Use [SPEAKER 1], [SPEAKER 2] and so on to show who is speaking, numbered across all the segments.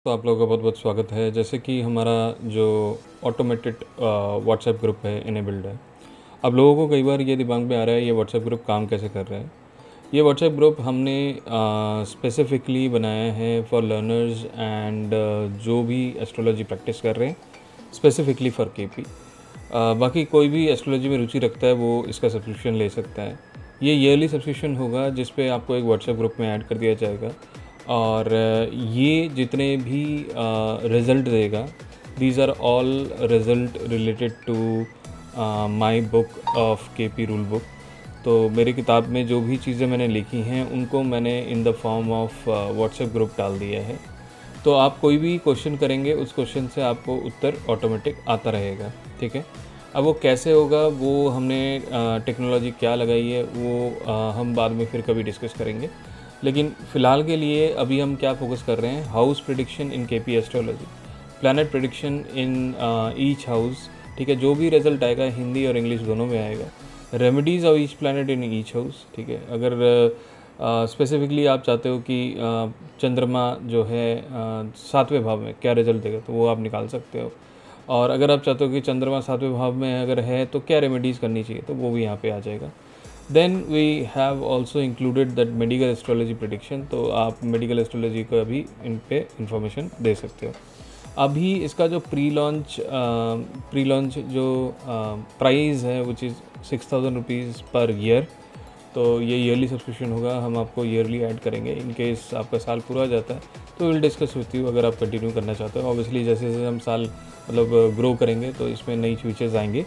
[SPEAKER 1] तो आप लोगों का बहुत बहुत स्वागत है। जैसे कि हमारा जो ऑटोमेटेड व्हाट्सएप ग्रुप है इनेबल्ड है। अब लोगों को कई बार ये दिमाग में आ रहा है ये व्हाट्सएप ग्रुप काम कैसे कर रहा है। ये व्हाट्सएप ग्रुप हमने स्पेसिफिकली बनाया है फॉर लर्नर्स एंड जो भी एस्ट्रोलॉजी प्रैक्टिस कर रहे हैं, स्पेसिफिकली फॉर केपी। बाकी कोई भी एस्ट्रोलॉजी में रुचि रखता है वो इसका सब्सक्रिप्शन ले सकता है। ये ईयरली सब्सक्रिप्शन होगा जिस पे आपको एक व्हाट्सएप ग्रुप में ऐड कर दिया जाएगा और ये जितने भी रिज़ल्ट देगा, these are all result related to my book of KP rule book. तो मेरी किताब में जो भी चीज़ें मैंने लिखी हैं उनको मैंने in the form of WhatsApp group डाल दिया है। तो आप कोई भी क्वेश्चन करेंगे उस क्वेश्चन से आपको उत्तर ऑटोमेटिक आता रहेगा। ठीक है, अब वो कैसे होगा, वो हमने टेक्नोलॉजी क्या लगाई है वो हम बाद में फिर कभी डिस्कस करेंगे। लेकिन फ़िलहाल के लिए अभी हम क्या फोकस कर रहे हैं, house prediction in KP astrology, planet prediction in each house. ठीक है, जो भी रिजल्ट आएगा हिंदी और इंग्लिश दोनों में आएगा। Remedies of each planet in each house. ठीक है, अगर स्पेसिफिकली आप चाहते हो कि चंद्रमा जो है 7वें भाव में क्या रिजल्ट देगा तो वो आप निकाल सकते हो। और अगर आप चाहते हो कि चंद्रमा 7वें भाव में अगर है तो क्या रेमेडीज़ करनी चाहिए तो वो भी यहाँ पे आ जाएगा। Then we have also included that medical astrology prediction. तो आप मेडिकल एस्ट्रोलॉजी को भी इन पे इंफॉर्मेशन दे सकते हो। अभी इसका जो प्री लॉन्च जो प्राइस है which is 6,000 rupees per year. तो ये ईयरली सब्सक्रिप्शन होगा, हम आपको ईयरली ऐड करेंगे। इन केस आपका साल पूरा हो जाता है तो विल डिस्कस विथ यू अगर आप कंटिन्यू करना चाहते हो। ऑब्वियसली जैसे जैसे हम साल मतलब ग्रो करेंगे तो इसमें नई फीचर्स आएंगे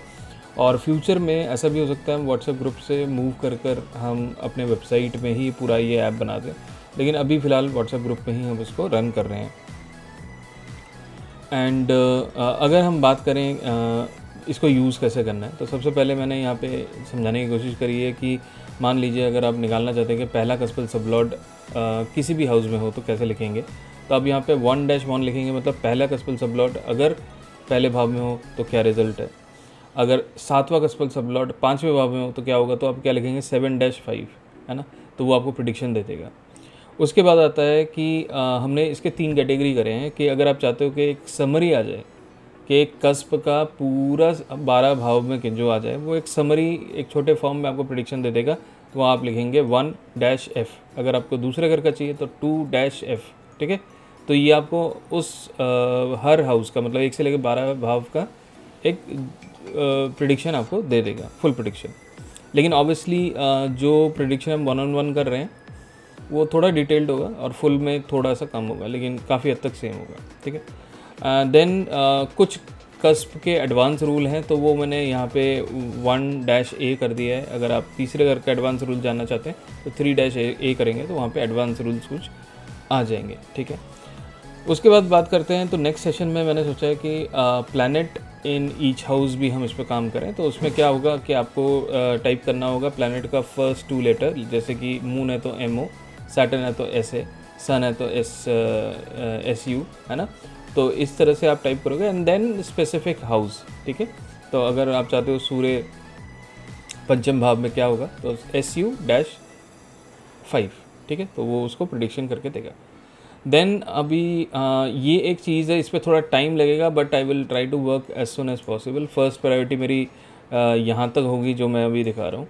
[SPEAKER 1] और फ्यूचर में ऐसा भी हो सकता है हम व्हाट्सएप ग्रुप से मूव कर हम अपने वेबसाइट में ही पूरा ये ऐप बना दें। लेकिन अभी फ़िलहाल व्हाट्सएप ग्रुप में ही हम इसको रन कर रहे हैं। एंड अगर हम बात करें इसको यूज़ कैसे करना है तो सबसे पहले मैंने यहाँ पे समझाने की कोशिश करी है कि मान लीजिए अगर आप निकालना चाहते हैं कि पहला कस्पल सबलॉर्ड किसी भी हाउस में हो तो कैसे लिखेंगे। तो आप यहाँ पे 1-1 लिखेंगे, मतलब पहला कस्पल सबलॉर्ड अगर पहले भाव में हो तो क्या रिजल्ट है। अगर 7वां कस्पल सबलॉर्ड 5वें भाव में हो तो क्या होगा, तो आप क्या लिखेंगे 7-5, है ना। तो वो आपको प्रिडिक्शन दे देगा। उसके बाद आता है कि हमने इसके 3 कैटेगरी करे हैं कि अगर आप चाहते हो कि एक समरी आ जाए कि एक कस्प का पूरा 12 भाव में कि जो आ जाए वो एक समरी एक छोटे फॉर्म में आपको प्रिडिक्शन दे देगा। तो वहाँ आप लिखेंगे 1-F। अगर आपको दूसरे घर का चाहिए तो 2-F। ठीक है, तो ये आपको उस हर हाउस का मतलब 1 से लेकर 12 भाव का एक प्रिडिक्शन आपको दे देगा, फुल प्रिडिक्शन। लेकिन ऑब्वियसली जो प्रिडिक्शन हम 1-on-1 कर रहे हैं वो थोड़ा डिटेल्ड होगा और फुल में थोड़ा सा कम होगा, लेकिन काफ़ी हद तक सेम होगा। ठीक है, देन कुछ कस्प के एडवांस रूल हैं तो वो मैंने यहाँ पे 1-A कर दिया है। अगर आप तीसरे घर का एडवांस रूल जानना चाहते हैं तो 3-A करेंगे तो वहाँ पे एडवांस रूल्स कुछ आ जाएंगे। ठीक है, उसके बाद बात करते हैं तो नेक्स्ट सेशन में मैंने सोचा है कि प्लैनेट इन ईच हाउस भी हम इस पर काम करें। तो उसमें क्या होगा कि आपको टाइप करना होगा प्लैनेट का फर्स्ट 2 लेटर, जैसे कि मून है तो MO, सैटर्न है तो SA, सन है तो SU, है ना। तो इस तरह से आप टाइप करोगे एंड देन स्पेसिफिक हाउस। ठीक है, तो अगर आप चाहते हो सूर्य पंचम भाव में क्या होगा तो SU-5। ठीक है, तो वो उसको प्रिडिक्शन करके देगा। देन अभी ये एक चीज़ है, इस पर थोड़ा टाइम लगेगा but I will try to work as soon as possible. First priority मेरी यहाँ तक होगी जो मैं अभी दिखा रहा हूँ।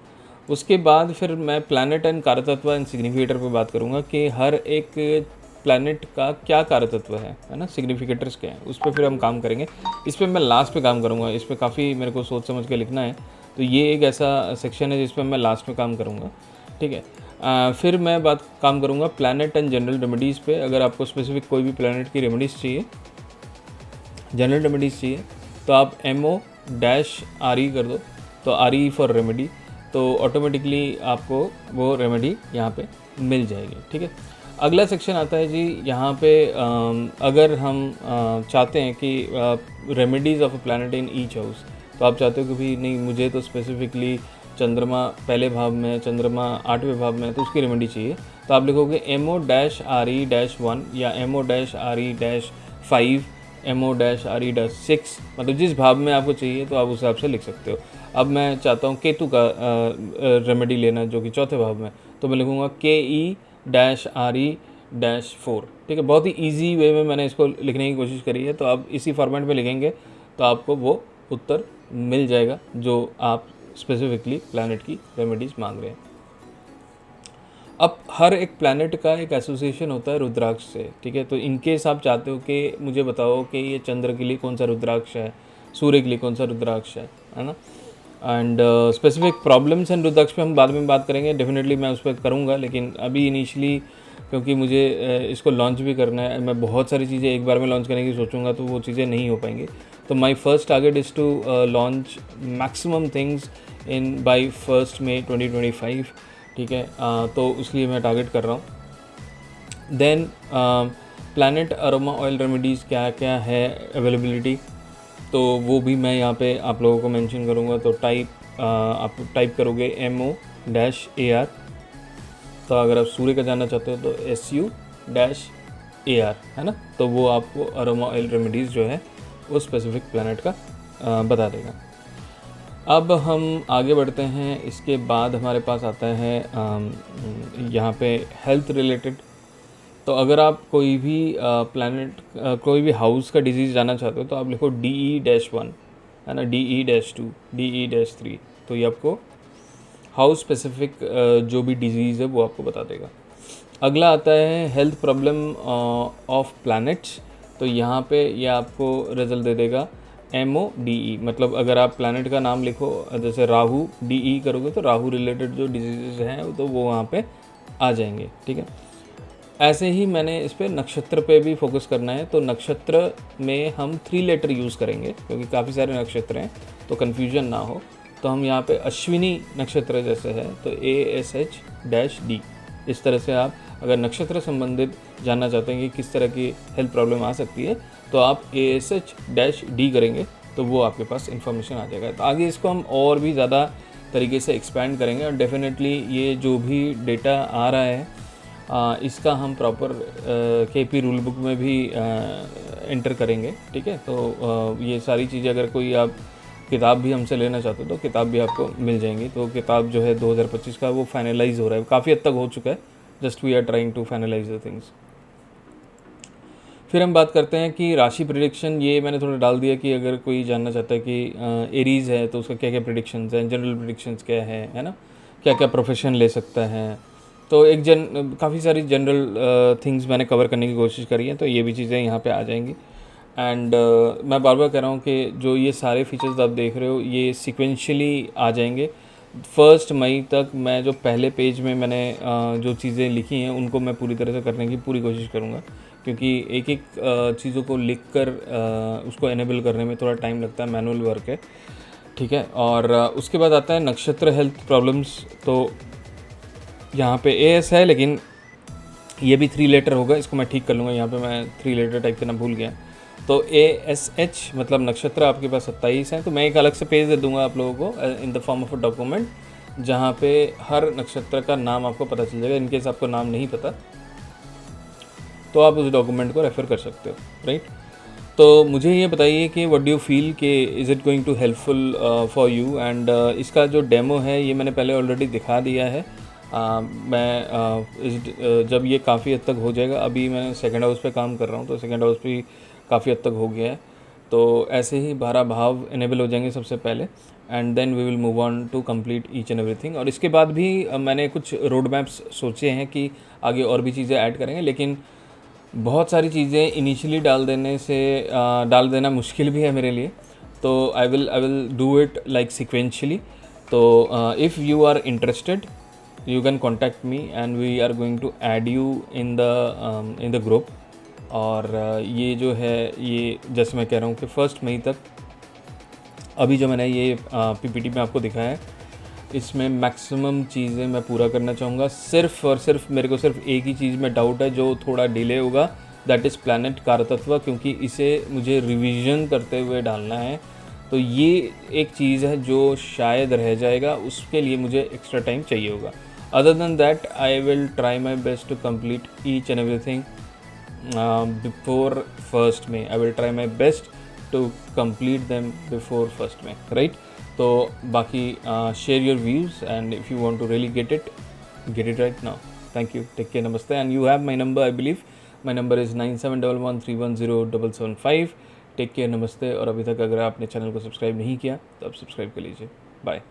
[SPEAKER 1] उसके बाद फिर मैं प्लैनेट एंड कारतत्व एंड सिग्निफिकेटर पे बात करूँगा कि हर एक प्लैनेट का क्या कारतत्व है ना, सिग्निफिकेटर्स क्या हैं, उस पर फिर हम काम करेंगे। इस पर मैं लास्ट पे काम करूँगा, इस पर काफ़ी मेरे को सोच समझ के लिखना है। तो ये एक ऐसा सेक्शन है जिस पर मैं लास्ट में काम करूँगा। ठीक है, फिर मैं काम करूँगा प्लैनेट एंड जनरल रेमेडीज़ पे। अगर आपको स्पेसिफिक कोई भी प्लैनेट की रेमेडीज़ चाहिए, जनरल रेमेडीज़ चाहिए तो आप MO-RE कर दो, तो RE फॉर रेमेडी, तो ऑटोमेटिकली आपको वो रेमेडी यहाँ पे मिल जाएगी। ठीक है, अगला सेक्शन आता है जी यहाँ पे अगर हम चाहते हैं कि remedies of a planet in each house, तो आप चाहते हो कि भाई नहीं मुझे तो स्पेसिफिकली चंद्रमा पहले भाव में, चंद्रमा 8वें भाव में, तो उसकी रेमेडी चाहिए। तो आप लिखोगे MO-RE-1 या MO-RE-5, MO-RE-6, मतलब जिस भाव में आपको चाहिए तो आप उस हिसाब से लिख सकते हो। अब मैं चाहता हूँ केतु का रेमेडी लेना जो कि 4थे भाव में, तो मैं लिखूँगा KE-RE -4। ठीक है, बहुत ही ईजी वे में मैंने इसको लिखने की कोशिश करी है, तो आप इसी फॉर्मेट में लिखेंगे तो आपको वो उत्तर मिल जाएगा जो आप स्पेसिफिकली प्लैनेट की रेमेडीज़ मांग रहे हैं। अब हर एक प्लैनेट का एक एसोसिएशन होता है रुद्राक्ष से। ठीक है, तो इनकेस आप चाहते हो कि मुझे बताओ कि ये चंद्र के लिए कौन सा रुद्राक्ष है, सूर्य के लिए कौन सा रुद्राक्ष है ना। एंड स्पेसिफिक प्रॉब्लम्स एंड रुद्राक्ष पे हम बाद में बात करेंगे, डेफिनेटली मैं उस पर करूँगा, लेकिन अभी इनिशियली क्योंकि मुझे इसको लॉन्च भी करना है, मैं बहुत सारी चीज़ें एक बार में लॉन्च करने की सोचूंगा तो वो चीज़ें नहीं हो पाएंगी। तो my first target is to launch maximum things in by 1 May 2025। ठीक है, तो इसलिए मैं टारगेट कर रहा हूँ। Then planet aroma oil remedies क्या क्या है अवेलेबिलिटी, तो वो भी मैं यहाँ पे आप लोगों को मेंशन करूँगा। तो आप टाइप करोगे MO-AR, तो अगर आप सूर्य का जानना चाहते हो तो SU-AR है ना, तो वो आपको अरोमा ऑयल रेमेडीज़ जो है वो स्पेसिफिक प्लैनेट का बता देगा। अब हम आगे बढ़ते हैं, इसके बाद हमारे पास आता है यहाँ पे हेल्थ रिलेटेड। तो अगर आप कोई भी प्लैनेट कोई भी हाउस का डिजीज़ जानना चाहते हो तो आप लिखो DE-1 है ना, DE-2, DE-3, तो ये आपको हाउस स्पेसिफिक जो भी डिजीज़ है वो आपको बता देगा। अगला आता है हेल्थ प्रॉब्लम ऑफ प्लैनेट्स, तो यहाँ पे ये आपको रिजल्ट दे देगा MO-DE, मतलब अगर आप प्लैनेट का नाम लिखो जैसे राहु, DE करोगे तो राहु रिलेटेड जो डिजीज़ हैं तो वो वहाँ पे आ जाएंगे। ठीक है, ऐसे ही मैंने इस पर नक्षत्र पे भी फोकस करना है, तो नक्षत्र में हम 3 लेटर यूज़ करेंगे क्योंकि काफ़ी सारे नक्षत्र हैं तो कन्फ्यूजन ना हो। तो हम यहाँ पे अश्विनी नक्षत्र जैसे है तो ASH-D, इस तरह से आप अगर नक्षत्र संबंधित जानना चाहते हैं कि किस तरह की हेल्थ प्रॉब्लम आ सकती है तो आप ASH-D करेंगे तो वो आपके पास इन्फॉर्मेशन आ जाएगा। तो आगे इसको हम और भी ज़्यादा तरीके से एक्सपैंड करेंगे और डेफिनेटली ये जो भी डेटा आ रहा है इसका हम प्रॉपर KP रूल बुक में भी एंटर करेंगे। ठीक है, तो ये सारी चीज़ें अगर कोई आप किताब भी हमसे लेना चाहते हो तो किताब भी आपको मिल जाएंगी। तो किताब जो है 2025 का वो फाइनलाइज हो रहा है, काफ़ी हद तक हो चुका है, just we are trying to finalize the things. फिर हम बात करते हैं कि राशि प्रिडिक्शन, ये मैंने थोड़ा डाल दिया कि अगर कोई जानना चाहता है कि एरीज़ है तो उसका क्या क्या प्रिडिक्शंस हैं, जनरल प्रिडिक्शंस क्या है ना, क्या क्या प्रोफेशन ले सकता है। तो काफ़ी सारी जनरल थिंग्स मैंने कवर करने की कोशिश करी है, तो ये भी चीज़ें यहाँ पे आ जाएंगी। एंड मैं बार बार कह रहा हूँ कि जो ये सारे फीचर्स आप देख रहे हो ये सिक्वेंशियली आ जाएंगे। 1 मई तक मैं जो पहले पेज में मैंने जो चीज़ें लिखी हैं उनको मैं पूरी तरह से करने की पूरी कोशिश करूँगा, क्योंकि एक एक चीज़ों को लिख कर उसको एनेबल करने में थोड़ा टाइम लगता है, मैनुअल वर्क है। ठीक है, और उसके बाद आता है नक्षत्र हेल्थ प्रॉब्लम्स। तो यहाँ पे AS है लेकिन ये भी 3 लेटर होगा, इसको मैं ठीक कर लूँगा, यहाँ पे मैं 3 लेटर टाइप करना भूल गया। तो ASH मतलब नक्षत्र आपके पास 27 हैं, तो मैं एक अलग से पेज दे दूँगा आप लोगों को in the form of a document, जहाँ पे हर नक्षत्र का नाम आपको पता चल जाएगा। इनकेस आपको नाम नहीं पता तो आप उस डॉक्यूमेंट को रेफ़र कर सकते हो, राइट। तो मुझे ये बताइए कि व्हाट डू यू फील कि is it going to helpful for you. And इसका जो डेमो है ये मैंने पहले ऑलरेडी दिखा दिया है। जब ये काफ़ी हद तक हो जाएगा, अभी मैं सेकंड हाउस पे काम कर रहा हूँ तो सेकंड हाउस भी काफ़ी हद तक हो गया है, तो ऐसे ही 12 भाव इनेबल हो जाएंगे सबसे पहले, and then we will move on to complete each and everything. और इसके बाद भी मैंने कुछ रोड मैप्स सोचे हैं कि आगे और भी चीज़ें ऐड करेंगे, लेकिन बहुत सारी चीज़ें इनिशियली डाल देना मुश्किल भी है मेरे लिए, तो I will do it like sequentially. तो if you are interested you can contact me and we are going to add you in the group। और ये जो है ये जैसे मैं कह रहा हूँ कि 1 मई तक अभी जो मैंने ये PPT में आपको दिखाया है इसमें मैक्सिमम चीज़ें मैं पूरा करना चाहूँगा। सिर्फ और सिर्फ मेरे को सिर्फ एक ही चीज़ में डाउट है जो थोड़ा डिले होगा, दैट इज़ प्लैनेट कारतत्व, क्योंकि इसे मुझे रिवीजन करते हुए डालना है। तो ये एक चीज़ है जो शायद रह जाएगा, उसके लिए मुझे एक्स्ट्रा टाइम चाहिए होगा। Other than that, I will try my best to complete each and everything before 1 May. I will try my best to complete them before 1 May, right? तो बाकी share your views and if you want to really get it right now. Thank you, take care, नमस्ते। And you have my number, I believe my number is 9711310775। Take care, नमस्ते। और अभी तक अगर आपने channel को सब्सक्राइब नहीं किया तो आप सब्सक्राइब कर लीजिए। बाय।